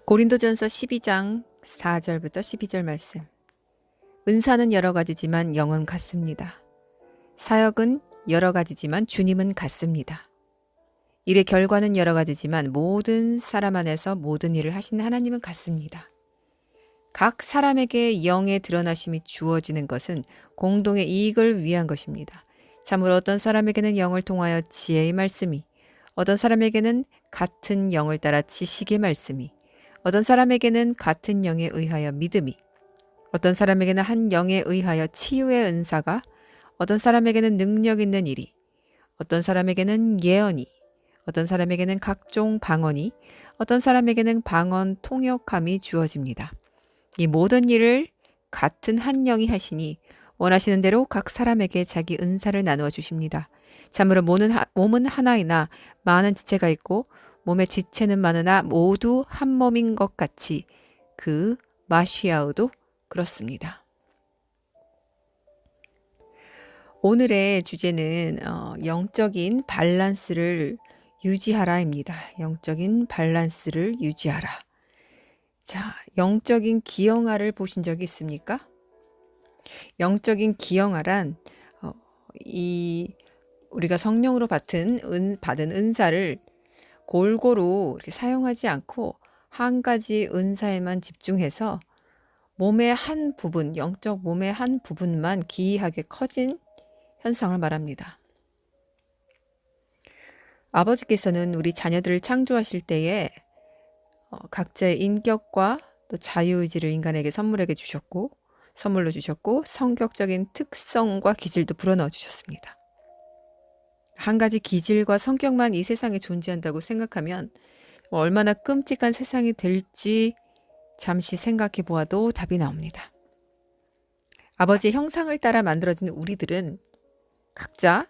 고린도전서 12장 4절부터 12절 말씀. 은사는 여러 가지지만 영은 같습니다. 사역은 여러 가지지만 주님은 같습니다. 일의 결과는 여러 가지지만 모든 사람 안에서 모든 일을 하시는 하나님은 같습니다. 각 사람에게 영의 드러나심이 주어지는 것은 공동의 이익을 위한 것입니다. 참으로 어떤 사람에게는 영을 통하여 지혜의 말씀이, 어떤 사람에게는 같은 영을 따라 지식의 말씀이, 어떤 사람에게는 같은 영에 의하여 믿음이, 어떤 사람에게는 한 영에 의하여 치유의 은사가, 어떤 사람에게는 능력 있는 일이, 어떤 사람에게는 예언이, 어떤 사람에게는 각종 방언이, 어떤 사람에게는 방언 통역함이 주어집니다. 이 모든 일을 같은 한 영이 하시니 원하시는 대로 각 사람에게 자기 은사를 나누어 주십니다. 참으로 몸은 하나이나 많은 지체가 있고 몸의 지체는 많으나 모두 한 몸인 것 같이 그 마시아우도 그렇습니다. 오늘의 주제는 영적인 밸런스를 유지하라입니다. 영적인 밸런스를 유지하라. 자, 영적인 기영아를 보신 적이 있습니까? 영적인 기영아란 우리가 성령으로 받은 은사를 골고루 이렇게 사용하지 않고 한 가지 은사에만 집중해서 몸의 한 부분, 영적 몸의 한 부분만 기이하게 커진 현상을 말합니다. 아버지께서는 우리 자녀들을 창조하실 때에 각자의 인격과 또 자유의지를 인간에게 선물로 주셨고 성격적인 특성과 기질도 불어넣어 주셨습니다. 한 가지 기질과 성격만 이 세상에 존재한다고 생각하면 얼마나 끔찍한 세상이 될지 잠시 생각해 보아도 답이 나옵니다. 아버지의 형상을 따라 만들어진 우리들은 각자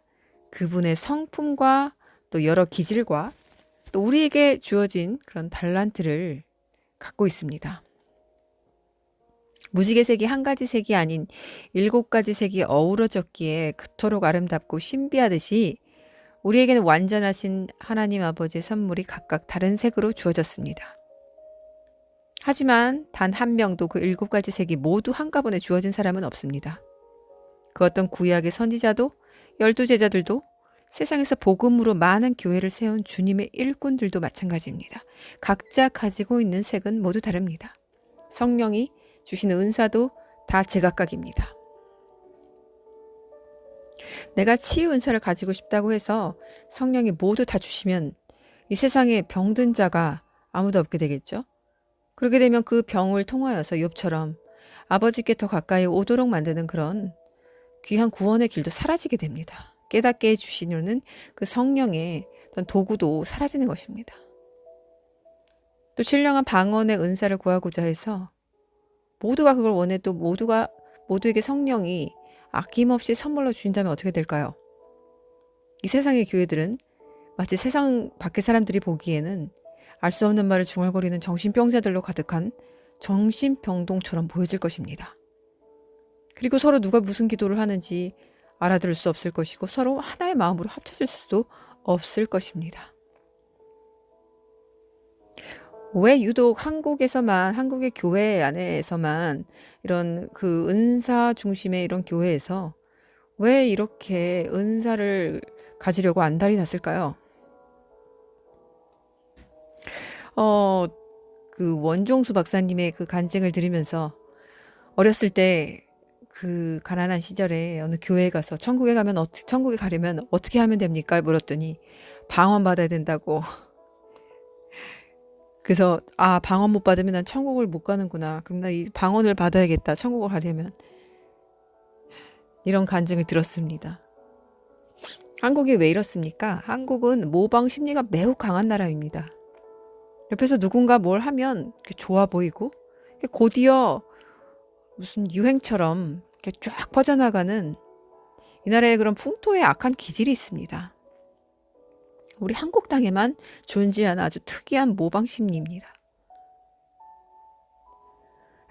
그분의 성품과 또 여러 기질과 또 우리에게 주어진 그런 달란트를 갖고 있습니다. 무지개 색이 한 가지 색이 아닌 7가지 색이 어우러졌기에 그토록 아름답고 신비하듯이 우리에게는 완전하신 하나님 아버지의 선물이 각각 다른 색으로 주어졌습니다. 하지만 단 한 명도 그 7가지 색이 모두 한꺼번에 주어진 사람은 없습니다. 그 어떤 구약의 선지자도 12제자들도 세상에서 복음으로 많은 교회를 세운 주님의 일꾼들도 마찬가지입니다. 각자 가지고 있는 색은 모두 다릅니다. 성령이 주시는 은사도 다 제각각입니다. 내가 치유 은사를 가지고 싶다고 해서 성령이 모두 다 주시면 이 세상에 병든 자가 아무도 없게 되겠죠. 그렇게 되면 그 병을 통하여서 욥처럼 아버지께 더 가까이 오도록 만드는 그런 귀한 구원의 길도 사라지게 됩니다. 깨닫게 해주시는 그 성령의 어떤 도구도 사라지는 것입니다. 또 신령한 방언의 은사를 구하고자 해서 모두가 그걸 원해도 모두에게 성령이 아낌없이 선물로 주신다면 어떻게 될까요? 이 세상의 교회들은 마치 세상 밖의 사람들이 보기에는 알 수 없는 말을 중얼거리는 정신병자들로 가득한 정신병동처럼 보여질 것입니다. 그리고 서로 누가 무슨 기도를 하는지 알아들을 수 없을 것이고 서로 하나의 마음으로 합쳐질 수도 없을 것입니다. 왜 유독 한국의 교회 안에서만 이런 그 은사 중심의 이런 교회에서 왜 이렇게 은사를 가지려고 안달이 났을까요? 그 원종수 박사님의 그 간증을 들으면서 어렸을 때 그 가난한 시절에 어느 교회에 가서 천국에 가려면 어떻게 하면 됩니까? 물었더니 방언 받아야 된다고. 그래서 방언 못 받으면 난 천국을 못 가는구나. 그럼 나 이 방언을 받아야겠다. 천국을 가려면. 이런 간증을 들었습니다. 한국이 왜 이렇습니까? 한국은 모방 심리가 매우 강한 나라입니다. 옆에서 누군가 뭘 하면 좋아 보이고 곧이어 무슨 유행처럼 이렇게 쫙 퍼져나가는 이 나라의 그런 풍토의 악한 기질이 있습니다. 우리 한국 땅에만 존재하는 아주 특이한 모방 심리입니다.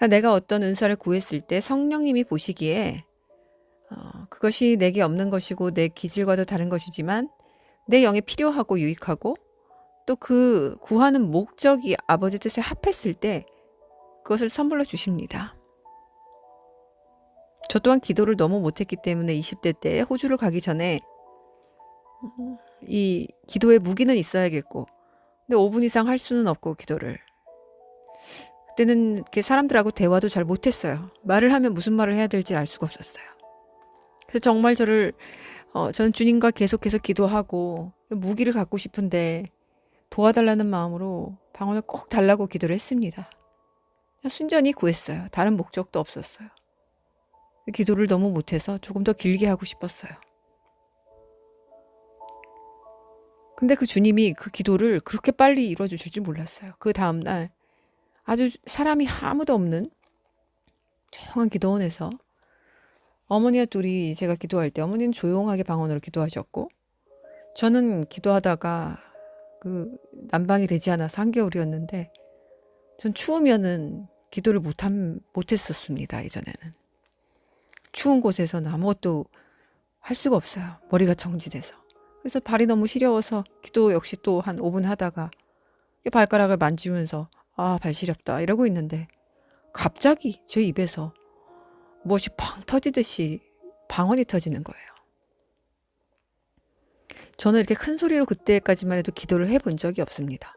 내가 어떤 은사를 구했을 때 성령님이 보시기에 그것이 내게 없는 것이고 내 기질과도 다른 것이지만 내 영에 필요하고 유익하고 또 그 구하는 목적이 아버지 뜻에 합했을 때 그것을 선물로 주십니다. 저 또한 기도를 너무 못했기 때문에 20대 때 호주를 가기 전에 이 기도의 무기는 있어야겠고, 근데 5분 이상 할 수는 없고 기도를. 그때는 이렇게 사람들하고 대화도 잘 못했어요. 말을 하면 무슨 말을 해야 될지 알 수가 없었어요. 그래서 정말 저는 주님과 계속해서 기도하고 무기를 갖고 싶은데 도와달라는 마음으로 방언을 꼭 달라고 기도를 했습니다. 순전히 구했어요. 다른 목적도 없었어요. 기도를 너무 못해서 조금 더 길게 하고 싶었어요. 근데 그 주님이 그 기도를 그렇게 빨리 이루어주실 줄 몰랐어요. 그 다음날 아주 사람이 아무도 없는 조용한 기도원에서 어머니와 둘이 제가 기도할 때 어머니는 조용하게 방언으로 기도하셨고, 저는 기도하다가 그 난방이 되지 않아서 한겨울이었는데 전 추우면은 기도를 못했었습니다. 예전에는 추운 곳에서는 아무것도 할 수가 없어요. 머리가 정지돼서. 그래서 발이 너무 시려워서 기도 역시 또 한 5분 하다가 발가락을 만지면서 아, 발 시렵다 이러고 있는데 갑자기 제 입에서 무엇이 팡 터지듯이 방언이 터지는 거예요. 저는 이렇게 큰 소리로 그때까지만 해도 기도를 해본 적이 없습니다.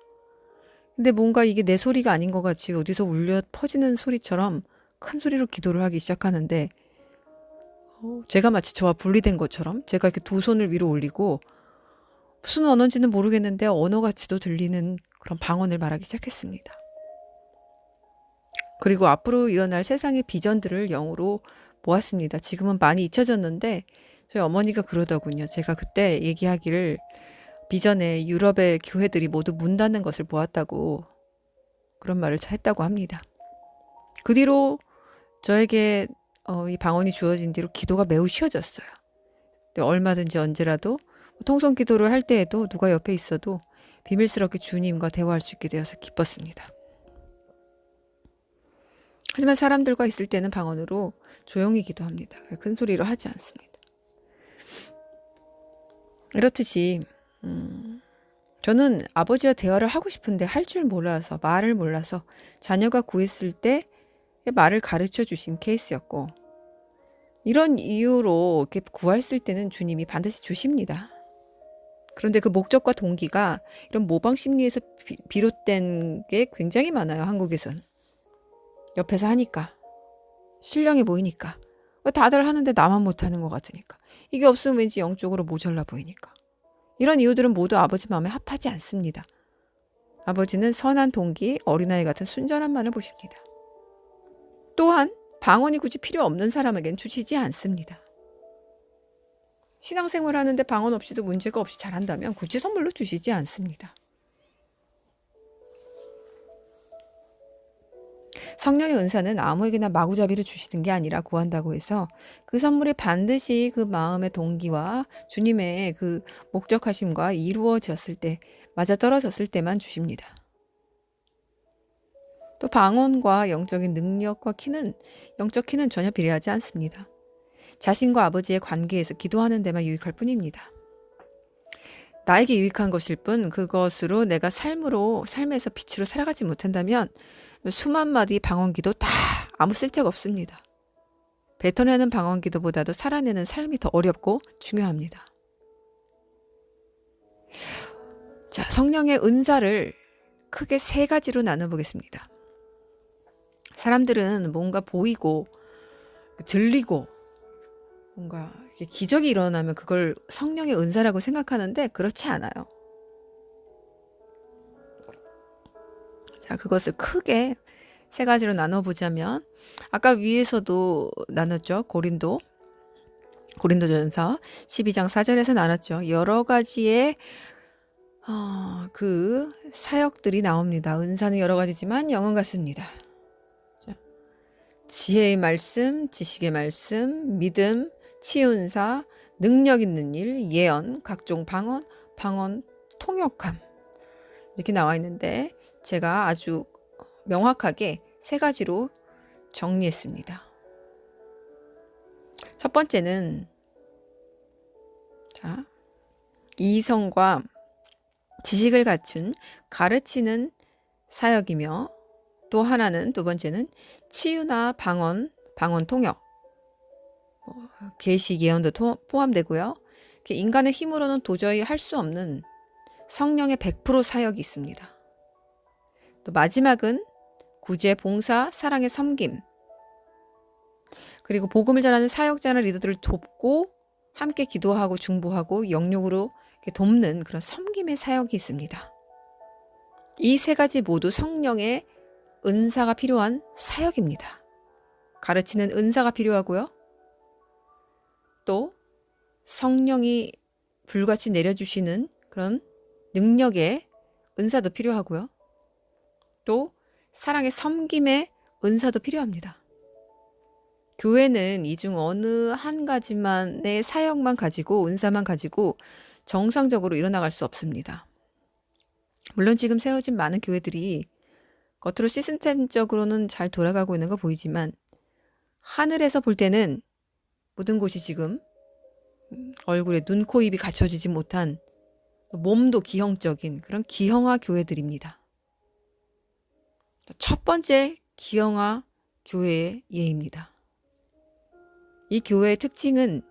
근데 뭔가 이게 내 소리가 아닌 것 같이 어디서 울려 퍼지는 소리처럼 큰 소리로 기도를 하기 시작하는데, 제가 마치 저와 분리된 것처럼 제가 이렇게 두 손을 위로 올리고 무슨 언어인지는 모르겠는데 언어같이도 들리는 그런 방언을 말하기 시작했습니다. 그리고 앞으로 일어날 세상의 비전들을 영어로 모았습니다. 지금은 많이 잊혀졌는데 저희 어머니가 그러더군요. 제가 그때 얘기하기를 비전에 유럽의 교회들이 모두 문 닫는 것을 보았다고, 그런 말을 했다고 합니다. 그 뒤로 저에게 이 방언이 주어진 뒤로 기도가 매우 쉬워졌어요. 얼마든지 언제라도 통성 기도를 할 때에도 누가 옆에 있어도 비밀스럽게 주님과 대화할 수 있게 되어서 기뻤습니다. 하지만 사람들과 있을 때는 방언으로 조용히 기도합니다. 큰 소리로 하지 않습니다. 이렇듯이 저는 아버지와 대화를 하고 싶은데 할 줄 몰라서, 말을 몰라서 자녀가 구했을 때 말을 가르쳐 주신 케이스였고, 이런 이유로 이렇게 구했을 때는 주님이 반드시 주십니다. 그런데 그 목적과 동기가 이런 모방 심리에서 비롯된 게 굉장히 많아요. 한국에선. 옆에서 하니까, 신령해 보이니까, 다들 하는데 나만 못하는 것 같으니까, 이게 없으면 왠지 영적으로 모자라 보이니까, 이런 이유들은 모두 아버지 마음에 합하지 않습니다. 아버지는 선한 동기, 어린아이 같은 순전함만을 보십니다. 또한 방언이 굳이 필요 없는 사람에겐 주시지 않습니다. 신앙생활 하는데 방언 없이도 문제가 없이 잘한다면 굳이 선물로 주시지 않습니다. 성령의 은사는 아무에게나 마구잡이로 주시는 게 아니라 구한다고 해서 그 선물이 반드시 그 마음의 동기와 주님의 그 목적하심과 이루어졌을 때, 맞아떨어졌을 때만 주십니다. 또 방언과 영적인 능력과 영적 키는 전혀 비례하지 않습니다. 자신과 아버지의 관계에서 기도하는 데만 유익할 뿐입니다. 나에게 유익한 것일 뿐 그것으로 내가 삶에서 빛으로 살아가지 못한다면 수만 마디 방언기도 다 아무 쓸데가 없습니다. 뱉어내는 방언기도보다도 살아내는 삶이 더 어렵고 중요합니다. 자, 성령의 은사를 크게 세 가지로 나눠보겠습니다. 사람들은 뭔가 보이고 들리고 뭔가 기적이 일어나면 그걸 성령의 은사라고 생각하는데 그렇지 않아요. 자, 그것을 크게 세 가지로 나눠보자면, 아까 위에서도 나눴죠. 고린도전서 12장 4절에서 나눴죠. 여러 가지의 그 사역들이 나옵니다. 은사는 여러 가지지만 영은 같습니다. 지혜의 말씀, 지식의 말씀, 믿음, 치유은사, 능력 있는 일, 예언, 각종 방언, 통역함, 이렇게 나와 있는데 제가 아주 명확하게 세 가지로 정리했습니다. 첫 번째는 이성과 지식을 갖춘 가르치는 사역이며 또 하나는 두 번째는 치유나 방언 통역, 계시 예언도 포함되고요. 인간의 힘으로는 도저히 할 수 없는 성령의 100% 사역이 있습니다. 또 마지막은 구제, 봉사, 사랑의 섬김, 그리고 복음을 전하는 사역자나 리더들을 돕고 함께 기도하고 중보하고 영육으로 돕는 그런 섬김의 사역이 있습니다. 이 세 가지 모두 성령의 은사가 필요한 사역입니다. 가르치는 은사가 필요하고요. 또 성령이 불같이 내려주시는 그런 능력의 은사도 필요하고요. 또 사랑의 섬김의 은사도 필요합니다. 교회는 이 중 어느 한 가지만의 사역만 가지고 은사만 가지고 정상적으로 일어나갈 수 없습니다. 물론 지금 세워진 많은 교회들이 겉으로 시스템적으로는 잘 돌아가고 있는 거 보이지만 하늘에서 볼 때는 모든 곳이 지금 얼굴에 눈, 코, 입이 갖춰지지 못한 몸도 기형적인 그런 기형아 교회들입니다. 첫 번째 기형아 교회의 예입니다. 이 교회의 특징은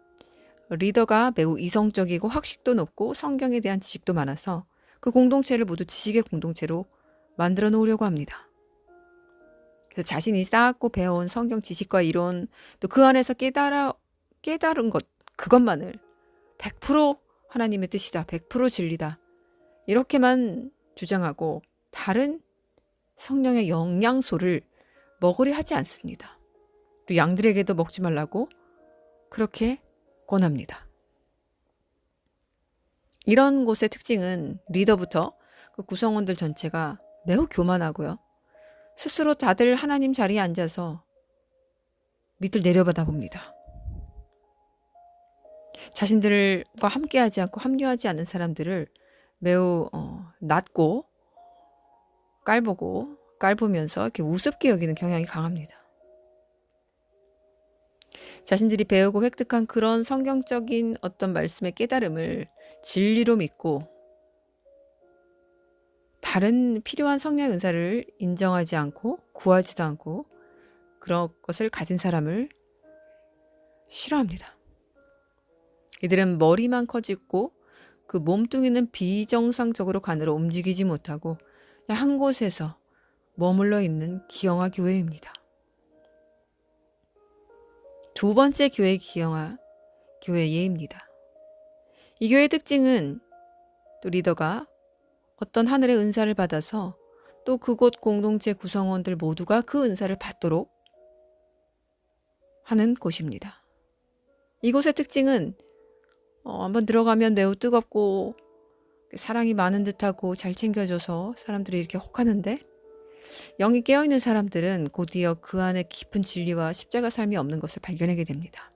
리더가 매우 이성적이고 학식도 높고 성경에 대한 지식도 많아서 그 공동체를 모두 지식의 공동체로 만들어 놓으려고 합니다. 그래서 자신이 쌓았고 배워온 성경 지식과 이론, 또 그 안에서 깨달은 것, 그것만을 100% 하나님의 뜻이다, 100% 진리다, 이렇게만 주장하고 다른 성령의 영양소를 먹으려 하지 않습니다. 또 양들에게도 먹지 말라고 그렇게 권합니다. 이런 곳의 특징은 리더부터 그 구성원들 전체가 매우 교만하고요. 스스로 다들 하나님 자리에 앉아서 밑을 내려받아 봅니다. 자신들과 함께하지 않고 합류하지 않는 사람들을 매우 낮고 깔보면서 이렇게 우습게 여기는 경향이 강합니다. 자신들이 배우고 획득한 그런 성경적인 어떤 말씀의 깨달음을 진리로 믿고 다른 필요한 성령의 은사를 인정하지 않고 구하지도 않고 그런 것을 가진 사람을 싫어합니다. 이들은 머리만 커지고 그 몸뚱이는 비정상적으로 간으로 움직이지 못하고 그냥 한 곳에서 머물러 있는 기형아 교회입니다. 두 번째 교회 기형아 교회 예입니다. 이 교회의 특징은 또 리더가 어떤 하늘의 은사를 받아서 또 그곳 공동체 구성원들 모두가 그 은사를 받도록 하는 곳입니다. 이곳의 특징은 한번 들어가면 매우 뜨겁고 사랑이 많은 듯하고 잘 챙겨줘서 사람들이 이렇게 혹하는데 영이 깨어있는 사람들은 곧이어 그 안에 깊은 진리와 십자가 삶이 없는 것을 발견하게 됩니다.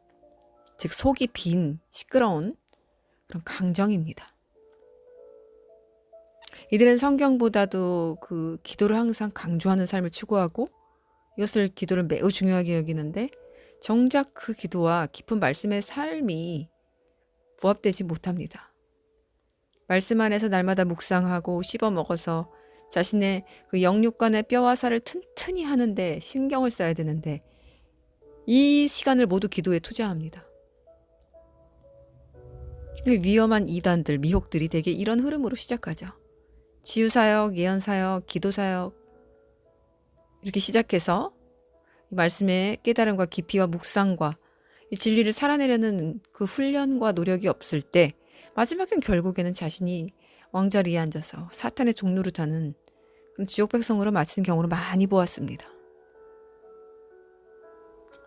즉 속이 빈 시끄러운 그런 강정입니다. 이들은 성경보다도 그 기도를 항상 강조하는 삶을 추구하고 이것을 기도를 매우 중요하게 여기는데 정작 그 기도와 깊은 말씀의 삶이 부합되지 못합니다. 말씀 안에서 날마다 묵상하고 씹어 먹어서 자신의 그 영육간의 뼈와 살을 튼튼히 하는데 신경을 써야 되는데 이 시간을 모두 기도에 투자합니다. 위험한 이단들, 미혹들이 대개 이런 흐름으로 시작하죠. 치유사역, 예언사역, 기도사역 이렇게 시작해서 이 말씀의 깨달음과 깊이와 묵상과 이 진리를 살아내려는 그 훈련과 노력이 없을 때 마지막엔 결국에는 자신이 왕자리에 앉아서 사탄의 종노릇하는 그런 지옥 백성으로 마치는 경우를 많이 보았습니다.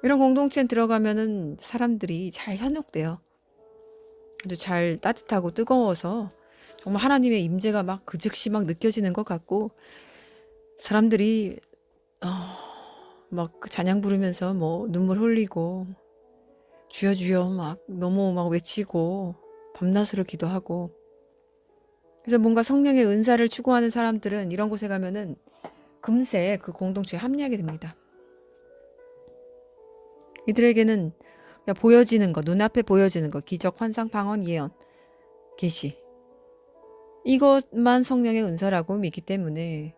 이런 공동체에 들어가면은 사람들이 잘 현혹돼요. 아주 잘 따뜻하고 뜨거워서 정말 하나님의 임재가 막 그 즉시 막 느껴지는 것 같고 사람들이 막 찬양 부르면서 뭐 눈물 흘리고 주여 주여 막 너무 막 외치고 밤낮으로 기도하고 그래서 뭔가 성령의 은사를 추구하는 사람들은 이런 곳에 가면은 금세 그 공동체에 합류하게 됩니다. 이들에게는 그냥 보여지는 거, 눈앞에 보여지는 거, 기적, 환상, 방언, 예언, 계시 이것만 성령의 은사라고 믿기 때문에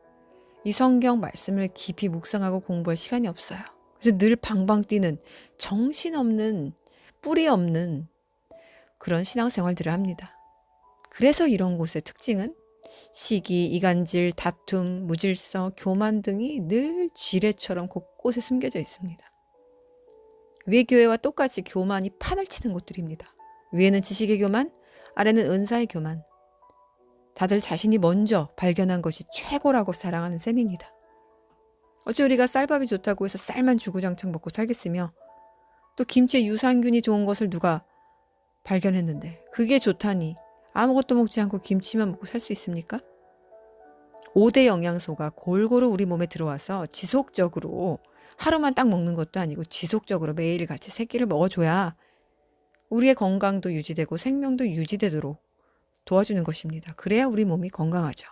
이 성경 말씀을 깊이 묵상하고 공부할 시간이 없어요. 그래서 늘 방방 뛰는 정신없는 뿌리 없는 그런 신앙생활들을 합니다. 그래서 이런 곳의 특징은 시기, 이간질, 다툼, 무질서, 교만 등이 늘 지뢰처럼 곳곳에 숨겨져 있습니다. 외교회와 똑같이 교만이 판을 치는 곳들입니다. 위에는 지식의 교만, 아래는 은사의 교만. 다들 자신이 먼저 발견한 것이 최고라고 자랑하는 셈입니다. 어찌 우리가 쌀밥이 좋다고 해서 쌀만 주구장창 먹고 살겠으며 또 김치에 유산균이 좋은 것을 누가 발견했는데 그게 좋다니 아무것도 먹지 않고 김치만 먹고 살 수 있습니까? 5대 영양소가 골고루 우리 몸에 들어와서 지속적으로 하루만 딱 먹는 것도 아니고 지속적으로 매일같이 3끼를 먹어줘야 우리의 건강도 유지되고 생명도 유지되도록 도와주는 것입니다. 그래야 우리 몸이 건강하죠.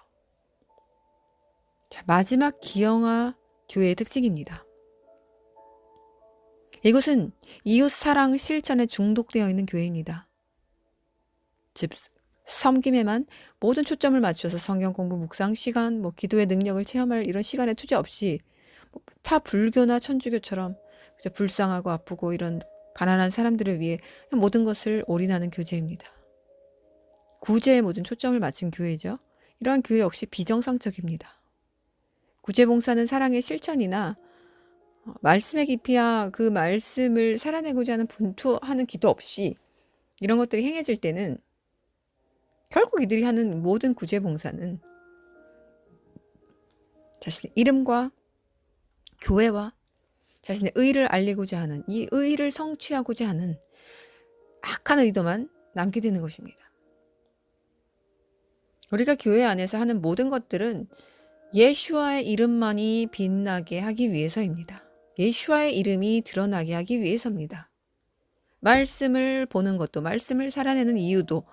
자, 마지막 기영아 교회의 특징입니다. 이곳은 이웃 사랑 실천에 중독되어 있는 교회입니다. 즉 섬김에만 모든 초점을 맞춰서 성경 공부, 묵상 시간, 기도의 능력을 체험할 이런 시간에 투자 없이 타 불교나 천주교처럼 불쌍하고 아프고 이런 가난한 사람들을 위해 모든 것을 올인하는 교제입니다. 구제에 모든 초점을 맞춘 교회죠. 이러한 교회 역시 비정상적입니다. 구제봉사는 사랑의 실천이나 말씀의 깊이야 그 말씀을 살아내고자 하는 분투하는 기도 없이 이런 것들이 행해질 때는 결국 이들이 하는 모든 구제봉사는 자신의 이름과 교회와 자신의 의를 알리고자 하는 이 의를 성취하고자 하는 악한 의도만 남게 되는 것입니다. 우리가 교회 안에서 하는 모든 것들은 예수와의 이름만이 빛나게 하기 위해서입니다. 예수와의 이름이 드러나게 하기 위해서입니다. 말씀을 보는 것도 말씀을 살아내는 이유도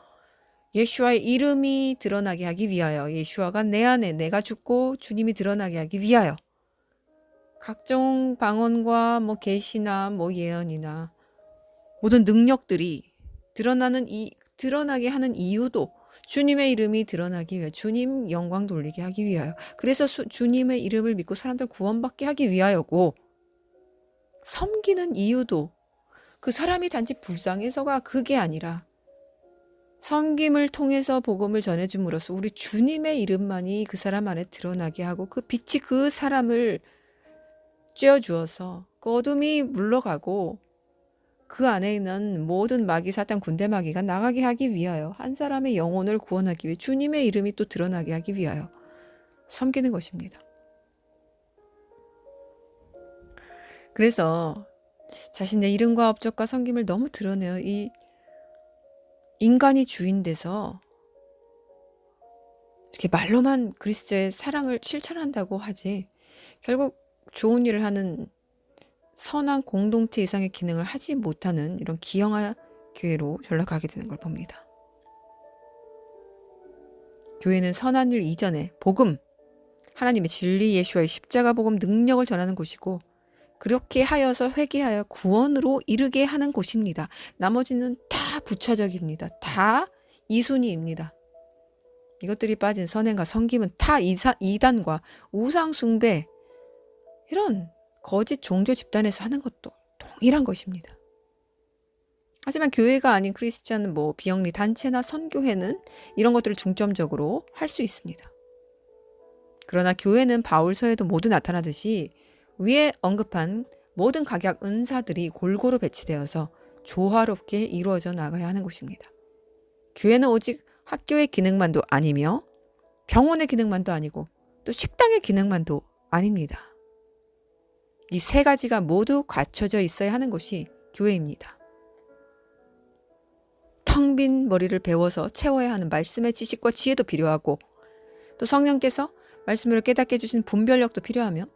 예수와의 이름이 드러나게 하기 위하여 예수와가 내 안에 내가 죽고 주님이 드러나게 하기 위하여 각종 방언과 계시나 예언이나 모든 능력들이 드러나게 하는 이유도 주님의 이름이 드러나기 위하여 주님 영광 돌리게 하기 위하여 그래서 주님의 이름을 믿고 사람들 구원받게 하기 위하여고 섬기는 이유도 그 사람이 단지 불쌍해서가 그게 아니라 섬김을 통해서 복음을 전해줌으로써 우리 주님의 이름만이 그 사람 안에 드러나게 하고 그 빛이 그 사람을 쬐어주어서 그 어둠이 물러가고 그 안에 있는 모든 마귀 사탄 군대 마귀가 나가게 하기 위하여 한 사람의 영혼을 구원하기 위해 주님의 이름이 또 드러나게 하기 위하여 섬기는 것입니다. 그래서 자신의 이름과 업적과 섬김을 너무 드러내요. 이 인간이 주인 돼서 이렇게 말로만 그리스도의 사랑을 실천한다고 하지 결국 좋은 일을 하는 선한 공동체 이상의 기능을 하지 못하는 이런 기형아 교회로 전락하게 되는 걸 봅니다. 교회는 선한 일 이전에 복음, 하나님의 진리 예수와의 십자가 복음 능력을 전하는 곳이고 그렇게 하여서 회개하여 구원으로 이르게 하는 곳입니다. 나머지는 다 부차적입니다. 다 이순위입니다. 이것들이 빠진 선행과 섬김은 다 이단과 우상숭배 이런 거짓 종교 집단에서 하는 것도 동일한 것입니다. 하지만 교회가 아닌 크리스찬 비영리 단체나 선교회는 이런 것들을 중점적으로 할 수 있습니다. 그러나 교회는 바울서에도 모두 나타나듯이 위에 언급한 모든 각약 은사들이 골고루 배치되어서 조화롭게 이루어져 나가야 하는 곳입니다. 교회는 오직 학교의 기능만도 아니며 병원의 기능만도 아니고 또 식당의 기능만도 아닙니다. 이 3가지가 모두 갖춰져 있어야 하는 곳이 교회입니다. 텅 빈 머리를 배워서 채워야 하는 말씀의 지식과 지혜도 필요하고 또 성령께서 말씀을 깨닫게 해주신 분별력도 필요하며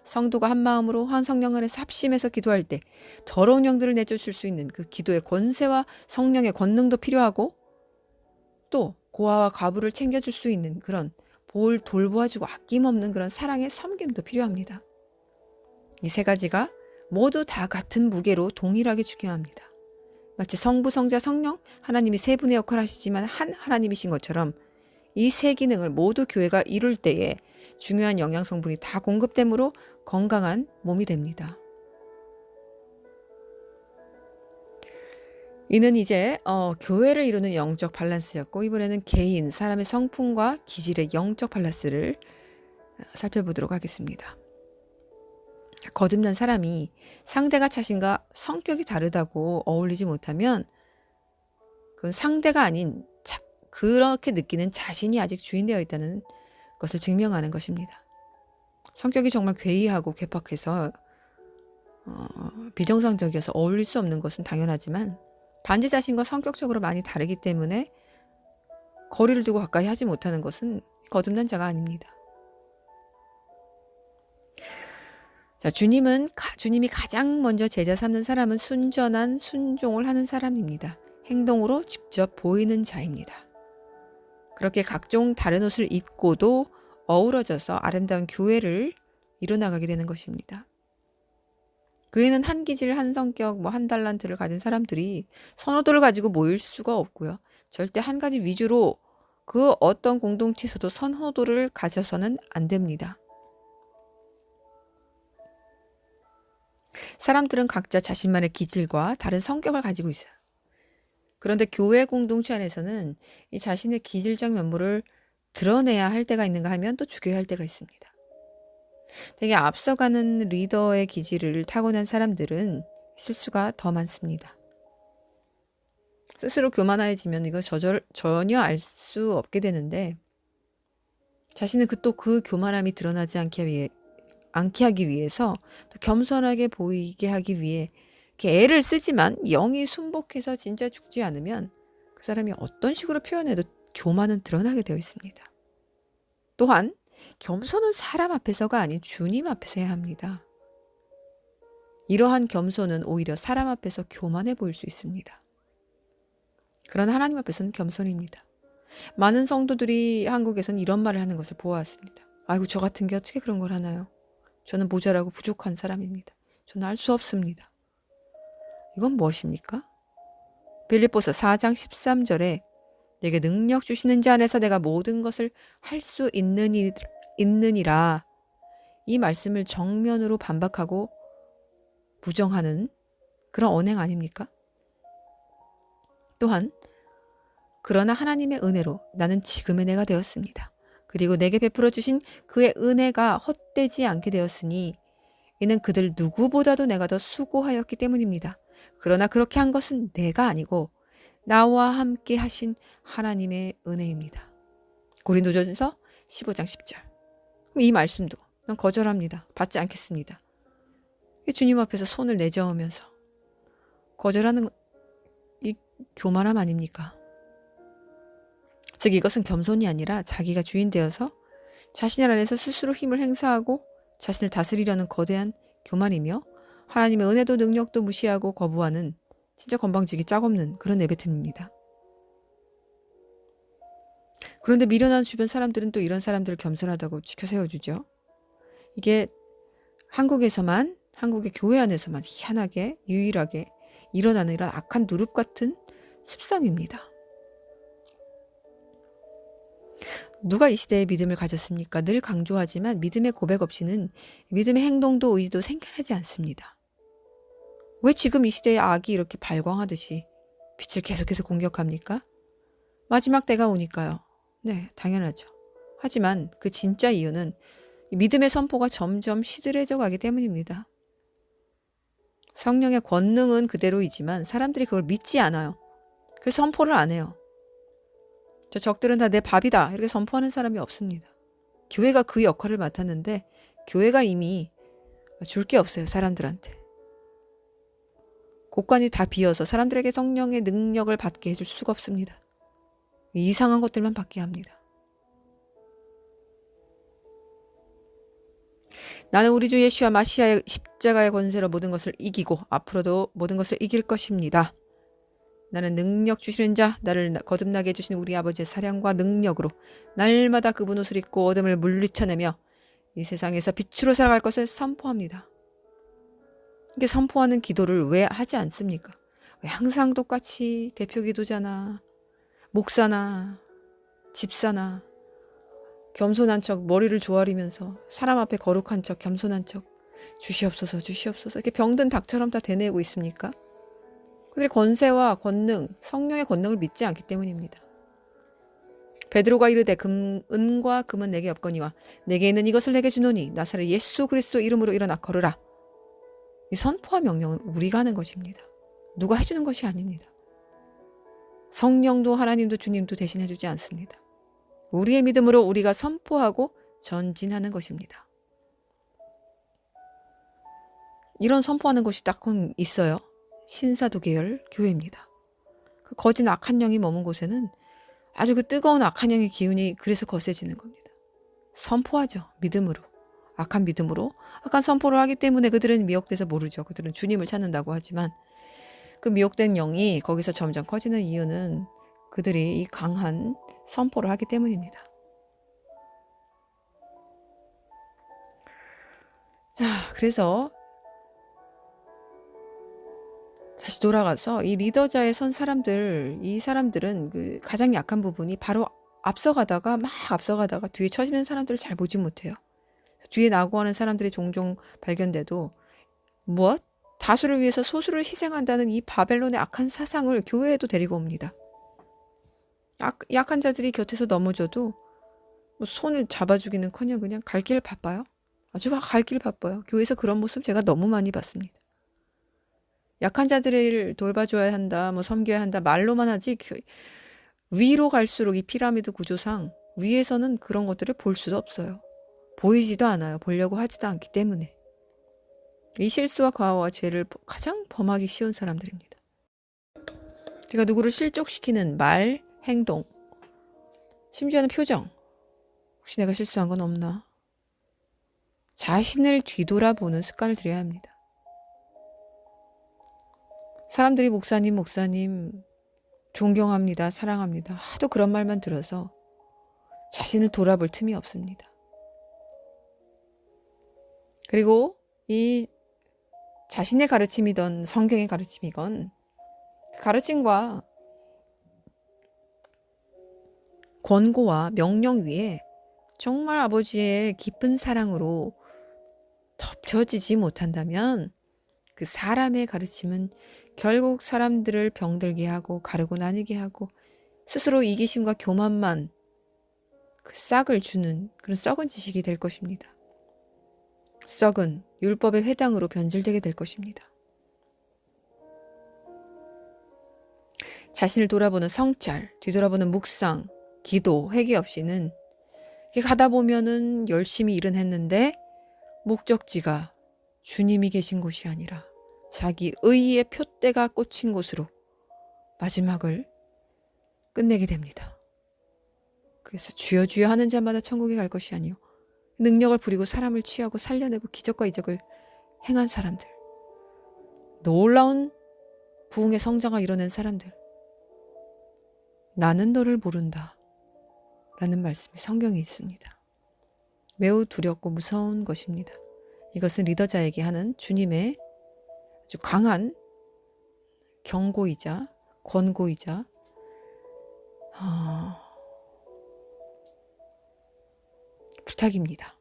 성도가 한 마음으로 한 성령 안에서 합심해서 기도할 때 더러운 영들을 내쫓을 수 있는 그 기도의 권세와 성령의 권능도 필요하고 또 고아와 과부를 챙겨줄 수 있는 그런 돌보아주고 아낌없는 그런 사랑의 섬김도 필요합니다. 이 3가지가 모두 다 같은 무게로 동일하게 중요합니다. 마치 성부, 성자, 성령 하나님이 3분의 역할을 하시지만 한 하나님이신 것처럼 이 세 기능을 모두 교회가 이룰 때에 중요한 영양 성분이 다 공급되므로 건강한 몸이 됩니다. 이는 이제 교회를 이루는 영적 밸런스였고, 이번에는 개인, 사람의 성품과 기질의 영적 밸런스를 살펴보도록 하겠습니다. 거듭난 사람이 상대가 자신과 성격이 다르다고 어울리지 못하면 그건 상대가 아닌 그렇게 느끼는 자신이 아직 주인되어 있다는 것을 증명하는 것입니다. 성격이 정말 괴이하고 괴팍해서 비정상적이어서 어울릴 수 없는 것은 당연하지만 단지 자신과 성격적으로 많이 다르기 때문에 거리를 두고 가까이 하지 못하는 것은 거듭난 자가 아닙니다. 자, 주님이 가장 먼저 제자 삼는 사람은 순전한 순종을 하는 사람입니다. 행동으로 직접 보이는 자입니다. 그렇게 각종 다른 옷을 입고도 어우러져서 아름다운 교회를 이뤄나가게 되는 것입니다. 교회는 한 기질, 한 성격, 한 달란트를 가진 사람들이 선호도를 가지고 모일 수가 없고요. 절대 한 가지 위주로 그 어떤 공동체에서도 선호도를 가져서는 안 됩니다. 사람들은 각자 자신만의 기질과 다른 성격을 가지고 있어요. 그런데 교회 공동체 안에서는 이 자신의 기질적 면모를 드러내야 할 때가 있는가 하면 또 죽여야 할 때가 있습니다. 되게 앞서가는 리더의 기질을 타고난 사람들은 실수가 더 많습니다. 스스로 교만해지면 이거 전혀 알 수 없게 되는데, 자신은 그 교만함이 드러나지 않게 하기 위해서 또 겸손하게 보이게 하기 위해 이렇게 애를 쓰지만 영이 순복해서 진짜 죽지 않으면 그 사람이 어떤 식으로 표현해도 교만은 드러나게 되어 있습니다. 또한 겸손은 사람 앞에서가 아닌 주님 앞에서 해야 합니다. 이러한 겸손은 오히려 사람 앞에서 교만해 보일 수 있습니다. 그러나 하나님 앞에서는 겸손입니다. 많은 성도들이 한국에서는 이런 말을 하는 것을 보아왔습니다. 아이고, 저 같은 게 어떻게 그런 걸 하나요? 저는 모자라고 부족한 사람입니다. 저는 알 수 없습니다. 이건 무엇입니까? 빌립보서 4장 13절에 내게 능력 주시는 자 안에서 내가 모든 것을 할 수 있느니라, 이 말씀을 정면으로 반박하고 부정하는 그런 언행 아닙니까? 또한 그러나 하나님의 은혜로 나는 지금의 내가 되었습니다. 그리고 내게 베풀어 주신 그의 은혜가 헛되지 않게 되었으니 이는 그들 누구보다도 내가 더 수고하였기 때문입니다. 그러나 그렇게 한 것은 내가 아니고 나와 함께 하신 하나님의 은혜입니다. 고린도전서 15장 10절. 이 말씀도 난 거절합니다. 받지 않겠습니다. 주님 앞에서 손을 내저으면서 거절하는 이 교만함 아닙니까? 즉 이것은 겸손이 아니라 자기가 주인 되어서 자신 안에서 스스로 힘을 행사하고 자신을 다스리려는 거대한 교만이며, 하나님의 은혜도 능력도 무시하고 거부하는 진짜 건방지기 짝없는 그런 내뱉음입니다. 그런데 미련한 주변 사람들은 또 이런 사람들을 겸손하다고 지켜 세워주죠. 이게 한국의 교회 안에서만 희한하게 유일하게 일어나는 이런 악한 누릅 같은 습성입니다. 누가 이 시대에 믿음을 가졌습니까? 늘 강조하지만 믿음의 고백 없이는 믿음의 행동도 의지도 생겨나지 않습니다. 왜 지금 이 시대에 악이 이렇게 발광하듯이 빛을 계속해서 공격합니까? 마지막 때가 오니까요. 네, 당연하죠. 하지만 그 진짜 이유는 믿음의 선포가 점점 시들해져 가기 때문입니다. 성령의 권능은 그대로이지만 사람들이 그걸 믿지 않아요. 그래서 선포를 안 해요. 저 적들은 다 내 밥이다 이렇게 선포하는 사람이 없습니다. 교회가 그 역할을 맡았는데 교회가 이미 줄 게 없어요. 사람들한테. 곳간이 다 비어서 사람들에게 성령의 능력을 받게 해줄 수가 없습니다. 이상한 것들만 받게 합니다. 나는 우리 주 예수와 마시아의 십자가의 권세로 모든 것을 이기고 앞으로도 모든 것을 이길 것입니다. 나는 능력 주시는 자, 나를 거듭나게 해주신 우리 아버지의 사랑과 능력으로 날마다 그분 옷을 입고 어둠을 물리쳐내며 이 세상에서 빛으로 살아갈 것을 선포합니다. 이게 선포하는 기도를 왜 하지 않습니까? 왜 항상 똑같이 대표 기도자나 목사나 집사나 겸손한 척 머리를 조아리면서 사람 앞에 거룩한 척 겸손한 척 주시옵소서 주시옵소서 이렇게 병든 닭처럼 다 되뇌고 있습니까? 그들의 권세와 권능, 성령의 권능을 믿지 않기 때문입니다. 베드로가 이르되 은과 금은 내게 없거니와 내게 있는 이것을 내게 주노니 나사렛 예수 그리스도 이름으로 일어나 걸으라. 이 선포와 명령은 우리가 하는 것입니다. 누가 해주는 것이 아닙니다. 성령도 하나님도 주님도 대신 해주지 않습니다. 우리의 믿음으로 우리가 선포하고 전진하는 것입니다. 이런 선포하는 것이 딱 있어요. 신사도 계열 교회입니다. 그 거짓 악한 영이 머문 곳에는 아주 그 뜨거운 악한 영의 기운이 그래서 거세지는 겁니다. 선포하죠. 믿음으로. 악한 믿음으로. 악한 선포를 하기 때문에 그들은 미혹돼서 모르죠. 그들은 주님을 찾는다고 하지만 그 미혹된 영이 거기서 점점 커지는 이유는 그들이 이 강한 선포를 하기 때문입니다. 자, 그래서 다시 돌아가서 이 리더자에 선 사람들, 이 사람들은 그 가장 약한 부분이 바로 앞서가다가 뒤에 처지는 사람들을 잘 보지 못해요. 뒤에 나고하는 사람들이 종종 발견돼도 무엇? 다수를 위해서 소수를 희생한다는 이 바벨론의 악한 사상을 교회에도 데리고 옵니다. 약한 자들이 곁에서 넘어져도 뭐 손을 잡아주기는커녕 그냥 갈 길 바빠요. 아주 갈 길 바빠요. 교회에서 그런 모습 제가 너무 많이 봤습니다. 약한 자들을 돌봐줘야 한다, 뭐 섬겨야 한다 말로만 하지 위로 갈수록 이 피라미드 구조상 위에서는 그런 것들을 볼 수도 없어요. 보이지도 않아요. 보려고 하지도 않기 때문에. 이 실수와 과오와 죄를 가장 범하기 쉬운 사람들입니다. 제가 누구를 실족시키는 말, 행동, 심지어는 표정. 혹시 내가 실수한 건 없나? 자신을 뒤돌아보는 습관을 들여야 합니다. 사람들이 목사님 존경합니다. 사랑합니다. 하도 그런 말만 들어서 자신을 돌아볼 틈이 없습니다. 그리고 이 자신의 가르침이던 성경의 가르침이건 가르침과 권고와 명령 위에 정말 아버지의 깊은 사랑으로 덮여지지 못한다면 그 사람의 가르침은 결국 사람들을 병들게 하고 가르고 나뉘게 하고 스스로 이기심과 교만만 그 싹을 주는 그런 썩은 지식이 될 것입니다. 썩은 율법의 회당으로 변질되게 될 것입니다. 자신을 돌아보는 성찰, 뒤돌아보는 묵상, 기도, 회개 없이는 이렇게 가다 보면은 열심히 일은 했는데 목적지가 주님이 계신 곳이 아니라 자기 의의 표대가 꽂힌 곳으로 마지막을 끝내게 됩니다. 그래서 주여 주여 하는 자마다 천국에 갈 것이 아니요 능력을 부리고 사람을 취하고 살려내고 기적과 이적을 행한 사람들, 놀라운 부흥의 성장을 이뤄낸 사람들, 나는 너를 모른다 라는 말씀이 성경에 있습니다. 매우 두렵고 무서운 것입니다. 이것은 리더자에게 하는 주님의 아주 강한 경고이자 권고이자 부탁입니다.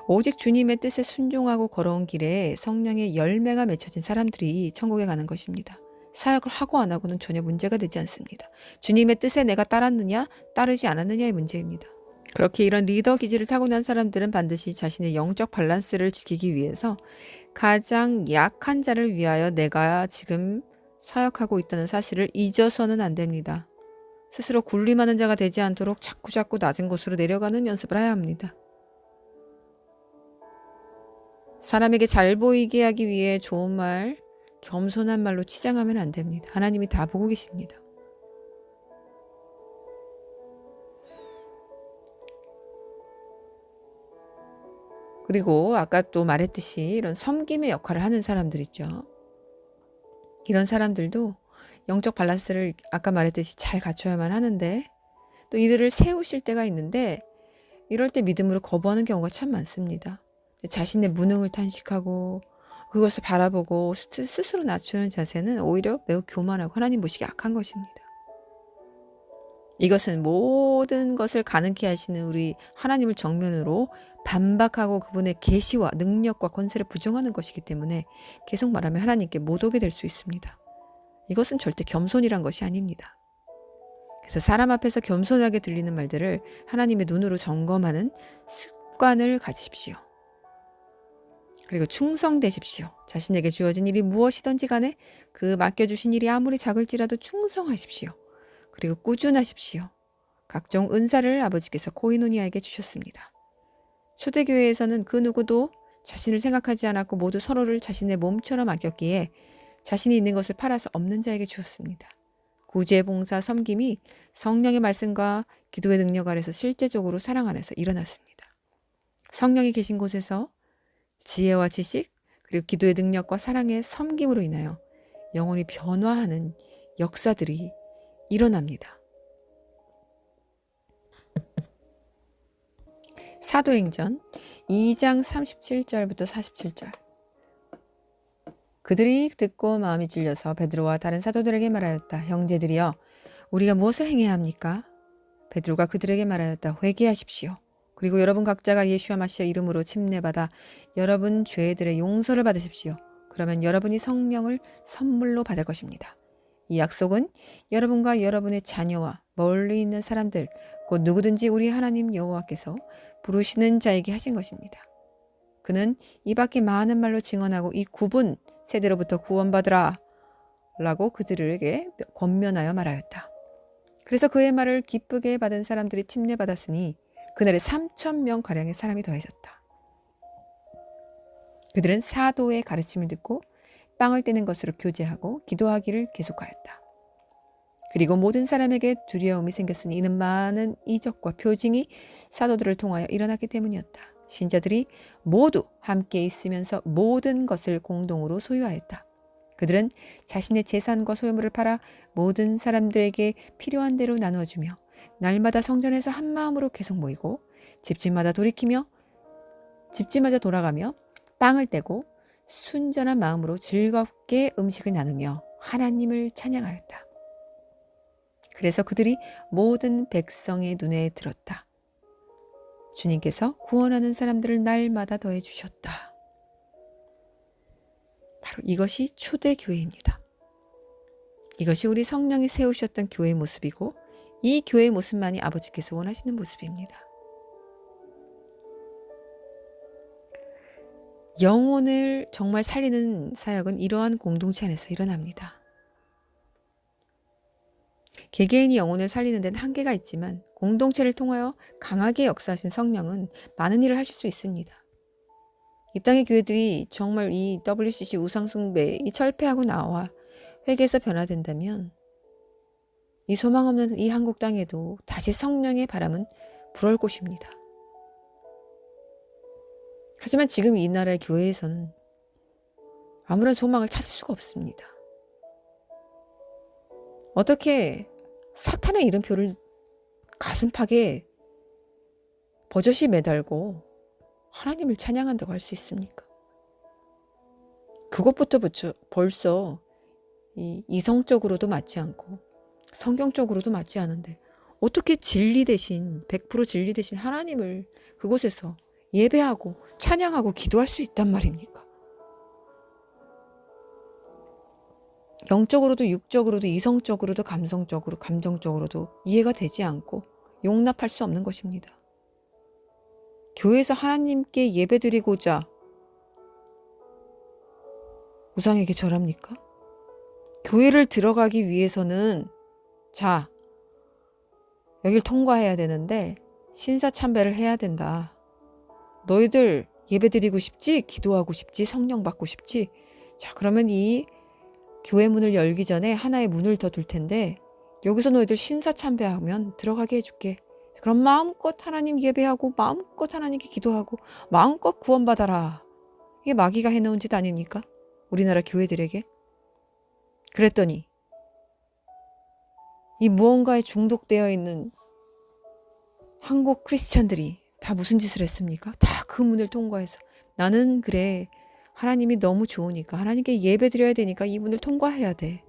오직 주님의 뜻에 순종하고 걸어온 길에 성령의 열매가 맺혀진 사람들이 천국에 가는 것입니다. 사역을 하고 안 하고는 전혀 문제가 되지 않습니다. 주님의 뜻에 내가 따랐느냐 따르지 않았느냐의 문제입니다. 그렇게 이런 리더 기질을 타고난 사람들은 반드시 자신의 영적 밸런스를 지키기 위해서 가장 약한 자를 위하여 내가 지금 사역하고 있다는 사실을 잊어서는 안 됩니다. 스스로 군림하는 자가 되지 않도록 자꾸자꾸 낮은 곳으로 내려가는 연습을 해야 합니다. 사람에게 잘 보이게 하기 위해 좋은 말, 겸손한 말로 치장하면 안 됩니다. 하나님이 다 보고 계십니다. 그리고 아까 또 말했듯이 이런 섬김의 역할을 하는 사람들 있죠. 이런 사람들도 영적 밸런스를 아까 말했듯이 잘 갖춰야만 하는데 또 이들을 세우실 때가 있는데 이럴 때 믿음으로 거부하는 경우가 참 많습니다. 자신의 무능을 탄식하고 그것을 바라보고 스스로 낮추는 자세는 오히려 매우 교만하고 하나님 보시기에 악한 것입니다. 이것은 모든 것을 가능케 하시는 우리 하나님을 정면으로 반박하고 그분의 계시와 능력과 권세를 부정하는 것이기 때문에 계속 말하면 하나님께 못 오게 될 수 있습니다. 이것은 절대 겸손이란 것이 아닙니다. 그래서 사람 앞에서 겸손하게 들리는 말들을 하나님의 눈으로 점검하는 습관을 가지십시오. 그리고 충성되십시오. 자신에게 주어진 일이 무엇이든지 간에 그 맡겨주신 일이 아무리 작을지라도 충성하십시오. 그리고 꾸준하십시오. 각종 은사를 아버지께서 코이노니아에게 주셨습니다. 초대교회에서는 그 누구도 자신을 생각하지 않았고 모두 서로를 자신의 몸처럼 아꼈기에 자신이 있는 것을 팔아서 없는 자에게 주었습니다. 구제, 봉사, 섬김이 성령의 말씀과 기도의 능력 아래서 실제적으로 사랑 안에서 일어났습니다. 성령이 계신 곳에서 지혜와 지식 그리고 기도의 능력과 사랑의 섬김으로 인하여 영혼이 변화하는 역사들이 일어납니다. 사도행전 2장 37절부터 47절. 그들이 듣고 마음이 찔려서 베드로와 다른 사도들에게 말하였다. 형제들이여, 우리가 무엇을 행해야 합니까? 베드로가 그들에게 말하였다. 회개하십시오. 그리고 여러분 각자가 예수와 마시아 이름으로 침례받아 여러분 죄들의 용서를 받으십시오. 그러면 여러분이 성령을 선물로 받을 것입니다. 이 약속은 여러분과 여러분의 자녀와 멀리 있는 사람들, 곧 누구든지 우리 하나님 여호와께서 부르시는 자에게 하신 것입니다. 그는 이 밖에 많은 말로 증언하고 이 굽은 세대로부터 구원받으라 라고 그들에게 권면하여 말하였다. 그래서 그의 말을 기쁘게 받은 사람들이 침례받았으니 그날에 3,000명가량의 사람이 더해졌다. 그들은 사도의 가르침을 듣고 빵을 떼는 것으로 교제하고 기도하기를 계속하였다. 그리고 모든 사람에게 두려움이 생겼으니 이는 많은 이적과 표징이 사도들을 통하여 일어났기 때문이었다. 신자들이 모두 함께 있으면서 모든 것을 공동으로 소유하였다. 그들은 자신의 재산과 소유물을 팔아 모든 사람들에게 필요한 대로 나누어주며 날마다 성전에서 한 마음으로 계속 모이고 집집마다 돌아가며 빵을 떼고 순전한 마음으로 즐겁게 음식을 나누며 하나님을 찬양하였다. 그래서 그들이 모든 백성의 눈에 들었다. 주님께서 구원하는 사람들을 날마다 더해 주셨다. 바로 이것이 초대교회입니다. 이것이 우리 성령이 세우셨던 교회의 모습이고 이 교회의 모습만이 아버지께서 원하시는 모습입니다. 영혼을 정말 살리는 사역은 이러한 공동체 안에서 일어납니다. 개개인이 영혼을 살리는 데는 한계가 있지만 공동체를 통하여 강하게 역사하신 성령은 많은 일을 하실 수 있습니다. 이 땅의 교회들이 정말 이 WCC 우상숭배, 이 철폐하고 나와 회개에서 변화된다면 이 소망 없는 이 한국 땅에도 다시 성령의 바람은 불어올 곳입니다. 하지만 지금 이 나라의 교회에서는 아무런 소망을 찾을 수가 없습니다. 어떻게 사탄의 이름표를 가슴팍에 버젓이 매달고 하나님을 찬양한다고 할 수 있습니까? 그것부터 벌써 이성적으로도 맞지 않고 성경적으로도 맞지 않은데 어떻게 진리 대신 100% 진리 대신 하나님을 그곳에서 예배하고 찬양하고 기도할 수 있단 말입니까? 영적으로도 육적으로도 이성적으로도 감정적으로도 이해가 되지 않고 용납할 수 없는 것입니다. 교회에서 하나님께 예배드리고자 우상에게 절합니까? 교회를 들어가기 위해서는 자, 여길 통과해야 되는데 신사참배를 해야 된다. 너희들 예배드리고 싶지? 기도하고 싶지? 성령 받고 싶지? 자, 그러면 이 교회 문을 열기 전에 하나의 문을 더 둘 텐데 여기서 너희들 신사참배하면 들어가게 해줄게. 그럼 마음껏 하나님 예배하고 마음껏 하나님께 기도하고 마음껏 구원받아라. 이게 마귀가 해놓은 짓 아닙니까? 우리나라 교회들에게. 그랬더니 이 무언가에 중독되어 있는 한국 크리스찬들이 다 무슨 짓을 했습니까? 다 그 문을 통과해서 나는 그래 하나님이 너무 좋으니까 하나님께 예배 드려야 되니까 이 문을 통과해야 돼.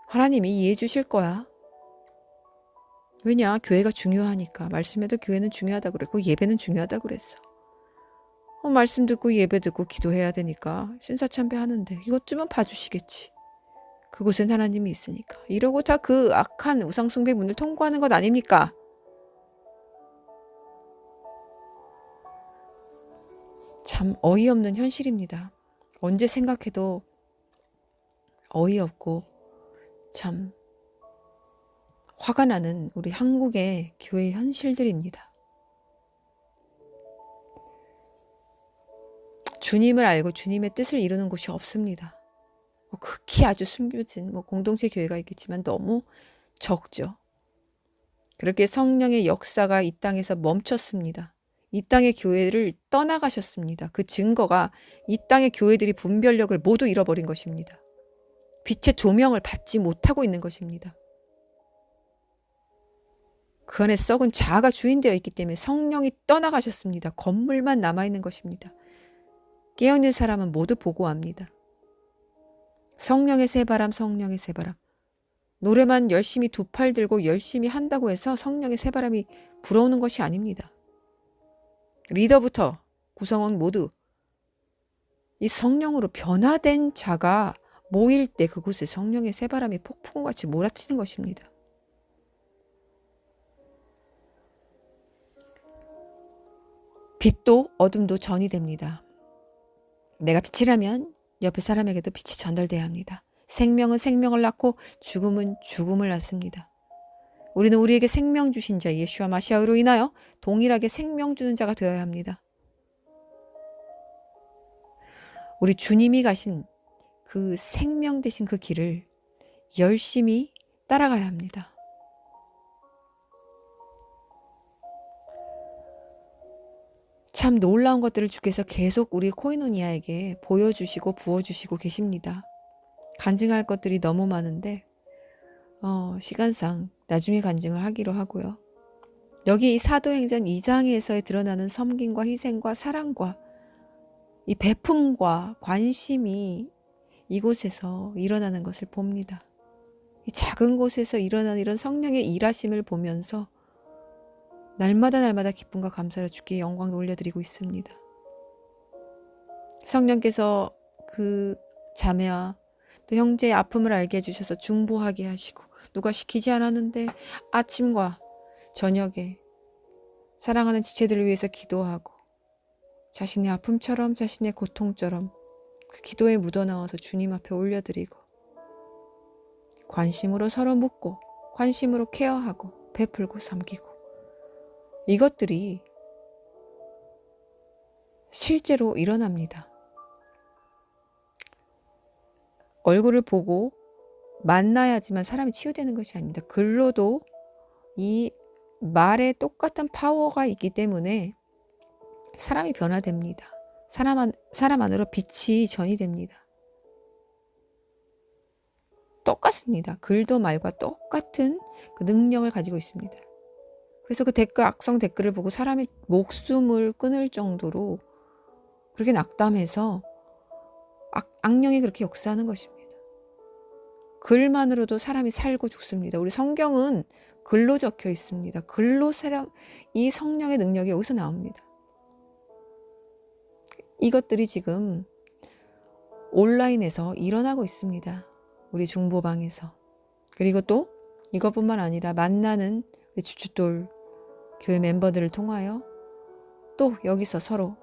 하나님이 이해해 주실 거야. 왜냐? 교회가 중요하니까. 말씀에도 교회는 중요하다고 그랬고 예배는 중요하다고 그랬어. 말씀 듣고 예배 듣고 기도해야 되니까 신사참배 하는데 이것 좀은 봐주시겠지. 그곳엔 하나님이 있으니까. 이러고 다 그 악한 우상숭배 문을 통과하는 것 아닙니까? 참 어이없는 현실입니다. 언제 생각해도 어이없고 참 화가 나는 우리 한국의 교회 현실들입니다. 주님을 알고 주님의 뜻을 이루는 곳이 없습니다. 극히 아주 숨겨진 공동체 교회가 있겠지만 너무 적죠. 그렇게 성령의 역사가 이 땅에서 멈췄습니다. 이 땅의 교회를 떠나가셨습니다. 그 증거가 이 땅의 교회들이 분별력을 모두 잃어버린 것입니다. 빛의 조명을 받지 못하고 있는 것입니다. 그 안에 썩은 자아가 주인되어 있기 때문에 성령이 떠나가셨습니다. 건물만 남아있는 것입니다. 깨어있는 사람은 모두 보고합니다. 성령의 새바람, 성령의 새바람. 노래만 열심히 두 팔 들고 열심히 한다고 해서 성령의 새바람이 불어오는 것이 아닙니다. 리더부터 구성원 모두 이 성령으로 변화된 자가 모일 때 그곳에 성령의 새바람이 폭풍같이 몰아치는 것입니다. 빛도 어둠도 전이 됩니다. 내가 빛이라면 옆에 사람에게도 빛이 전달돼야 합니다. 생명은 생명을 낳고 죽음은 죽음을 낳습니다. 우리는 우리에게 생명 주신 자 예수와 마시아로 인하여 동일하게 생명 주는 자가 되어야 합니다. 우리 주님이 가신 그 생명 되신 그 길을 열심히 따라가야 합니다. 참 놀라운 것들을 주께서 계속 우리 코이노니아에게 보여주시고 부어주시고 계십니다. 간증할 것들이 너무 많은데 시간상 나중에 간증을 하기로 하고요. 여기 이 사도행전 2장에서 드러나는 섬김과 희생과 사랑과 이 베품과 관심이 이곳에서 일어나는 것을 봅니다. 이 작은 곳에서 일어나는 이런 성령의 일하심을 보면서 날마다 기쁨과 감사로 주께 영광을 올려드리고 있습니다. 성령께서 그 자매와 또 형제의 아픔을 알게 해주셔서 중보하게 하시고 누가 시키지 않았는데 아침과 저녁에 사랑하는 지체들을 위해서 기도하고 자신의 아픔처럼 자신의 고통처럼 그 기도에 묻어나와서 주님 앞에 올려드리고 관심으로 서로 묻고 관심으로 케어하고 베풀고 섬기고 이것들이 실제로 일어납니다. 얼굴을 보고 만나야지만 사람이 치유되는 것이 아닙니다. 글로도 이 말에 똑같은 파워가 있기 때문에 사람이 변화됩니다. 사람 안으로 빛이 전이 됩니다. 똑같습니다. 글도 말과 똑같은 그 능력을 가지고 있습니다. 그래서 그 악성 댓글을 보고 사람의 목숨을 끊을 정도로 그렇게 낙담해서 악령이 그렇게 역사하는 것입니다. 글만으로도 사람이 살고 죽습니다. 우리 성경은 글로 적혀 있습니다. 글로 이 성령의 능력이 여기서 나옵니다. 이것들이 지금 온라인에서 일어나고 있습니다. 우리 중보방에서. 그리고 또 이것뿐만 아니라 만나는 우리 주춧돌 교회 멤버들을 통하여 또 여기서 서로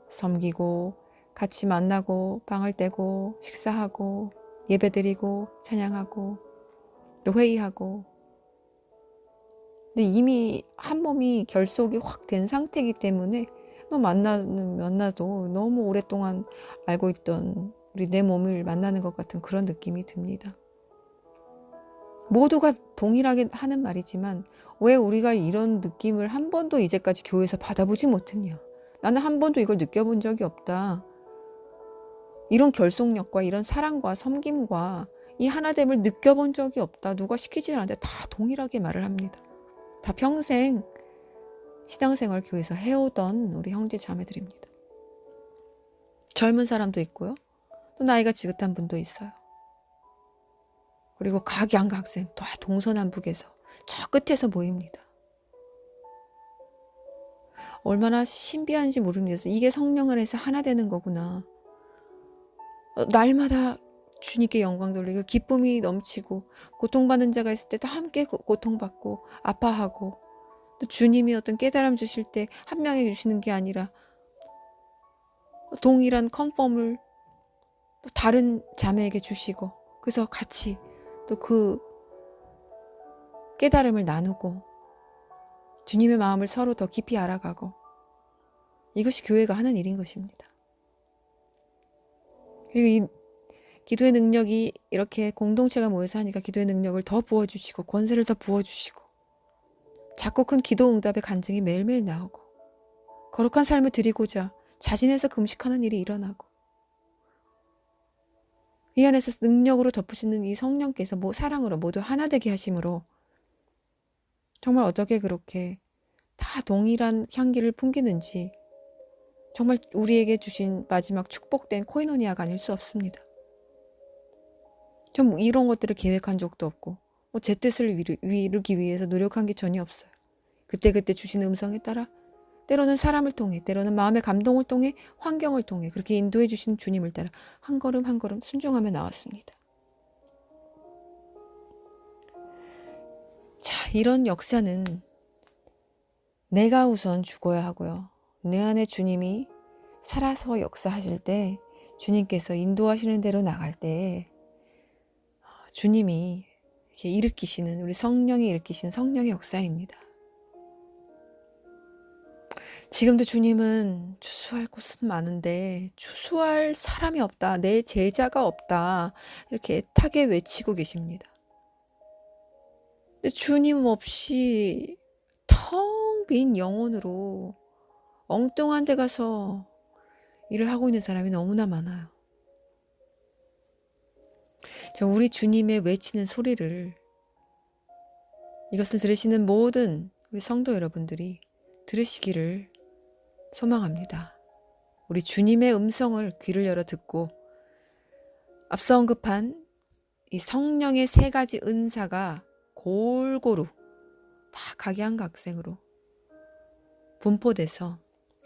섬기고 같이 만나고 방을 떼고 식사하고 예배드리고 찬양하고 또 회의하고 근데 이미 한 몸이 결속이 확 된 상태이기 때문에 만나도 너무 오랫동안 알고 있던 우리 내 몸을 만나는 것 같은 그런 느낌이 듭니다. 모두가 동일하게 하는 말이지만 왜 우리가 이런 느낌을 한 번도 이제까지 교회에서 받아보지 못했냐. 나는 한 번도 이걸 느껴본 적이 없다. 이런 결속력과 이런 사랑과 섬김과 이 하나됨을 느껴본 적이 없다. 누가 시키지 않았는데 다 동일하게 말을 합니다. 다 평생 신앙생활 교회에서 해오던 우리 형제 자매들입니다. 젊은 사람도 있고요. 또 나이가 지긋한 분도 있어요. 그리고 각양각생 또 동서남북에서 저 끝에서 모입니다. 얼마나 신비한지 모릅니다. 이게 성령 안에서 하나 되는 거구나. 날마다 주님께 영광 돌리고 기쁨이 넘치고 고통받는 자가 있을 때도 함께 고통받고 아파하고 또 주님이 어떤 깨달음 주실 때 한 명에게 주시는 게 아니라 동일한 컨펌을 또 다른 자매에게 주시고 그래서 같이 또 그 깨달음을 나누고 주님의 마음을 서로 더 깊이 알아가고 이것이 교회가 하는 일인 것입니다. 그리고 이 기도의 능력이 이렇게 공동체가 모여서 하니까 기도의 능력을 더 부어주시고 권세를 더 부어주시고 작고 큰 기도 응답의 간증이 매일매일 나오고 거룩한 삶을 드리고자 자진해서 금식하는 일이 일어나고 이 안에서 능력으로 덮으시는 이 성령께서 사랑으로 모두 하나 되게 하심으로 정말 어떻게 그렇게 다 동일한 향기를 풍기는지 정말 우리에게 주신 마지막 축복된 코이노니아가 아닐 수 없습니다. 전 이런 것들을 계획한 적도 없고 제 뜻을 이루기 위해서 노력한 게 전혀 없어요. 그때그때 주신 음성에 따라 때로는 사람을 통해 때로는 마음의 감동을 통해 환경을 통해 그렇게 인도해 주신 주님을 따라 한 걸음 한 걸음 순종하며 나왔습니다. 자, 이런 역사는 내가 우선 죽어야 하고요. 내 안에 주님이 살아서 역사하실 때 주님께서 인도하시는 대로 나갈 때 주님이 이렇게 일으키시는 우리 성령이 일으키시는 성령의 역사입니다. 지금도 주님은 추수할 곳은 많은데 추수할 사람이 없다. 내 제자가 없다. 이렇게 애타게 외치고 계십니다. 근데 주님 없이 텅 빈 영혼으로 엉뚱한 데 가서 일을 하고 있는 사람이 너무나 많아요. 우리 주님의 외치는 소리를 이것을 들으시는 모든 우리 성도 여러분들이 들으시기를 소망합니다. 우리 주님의 음성을 귀를 열어 듣고 앞서 언급한 이 성령의 3가지 은사가 골고루 다 각양각색으로 분포돼서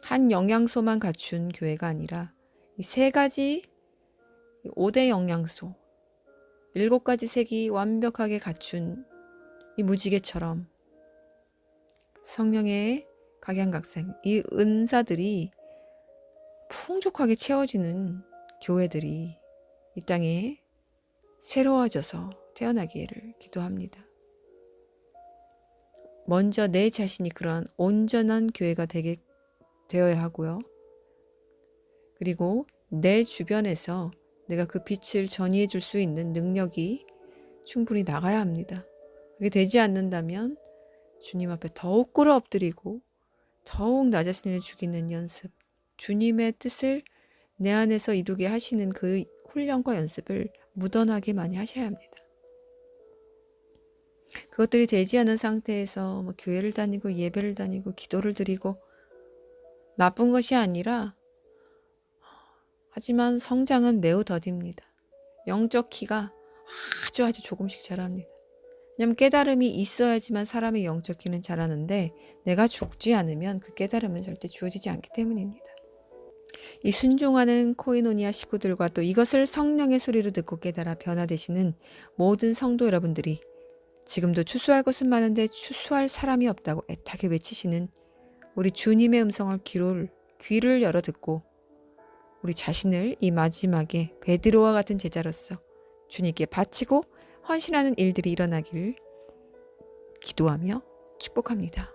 한 영양소만 갖춘 교회가 아니라 이 3가지 5대 영양소 7가지 색이 완벽하게 갖춘 이 무지개처럼 성령의 각양각색 이 은사들이 풍족하게 채워지는 교회들이 이 땅에 새로워져서 태어나기를 기도합니다. 먼저 내 자신이 그런 온전한 교회가 되어야 하고요. 그리고 내 주변에서 내가 그 빛을 전이해 줄 수 있는 능력이 충분히 나가야 합니다. 그게 되지 않는다면 주님 앞에 더욱 꿇어 엎드리고 더욱 나 자신을 죽이는 연습, 주님의 뜻을 내 안에서 이루게 하시는 그 훈련과 연습을 무던하게 많이 하셔야 합니다. 그것들이 되지 않은 상태에서 교회를 다니고 예배를 다니고 기도를 드리고 나쁜 것이 아니라 하지만 성장은 매우 더딥니다. 영적 키가 아주 조금씩 자랍니다. 왜냐하면 깨달음이 있어야지만 사람의 영적 키는 자라는데 내가 죽지 않으면 그 깨달음은 절대 주어지지 않기 때문입니다. 이 순종하는 코이노니아 식구들과 또 이것을 성령의 소리로 듣고 깨달아 변화되시는 모든 성도 여러분들이 지금도 추수할 것은 많은데 추수할 사람이 없다고 애타게 외치시는 우리 주님의 음성을 귀를 열어 듣고 우리 자신을 이 마지막에 베드로와 같은 제자로서 주님께 바치고 헌신하는 일들이 일어나기를 기도하며 축복합니다.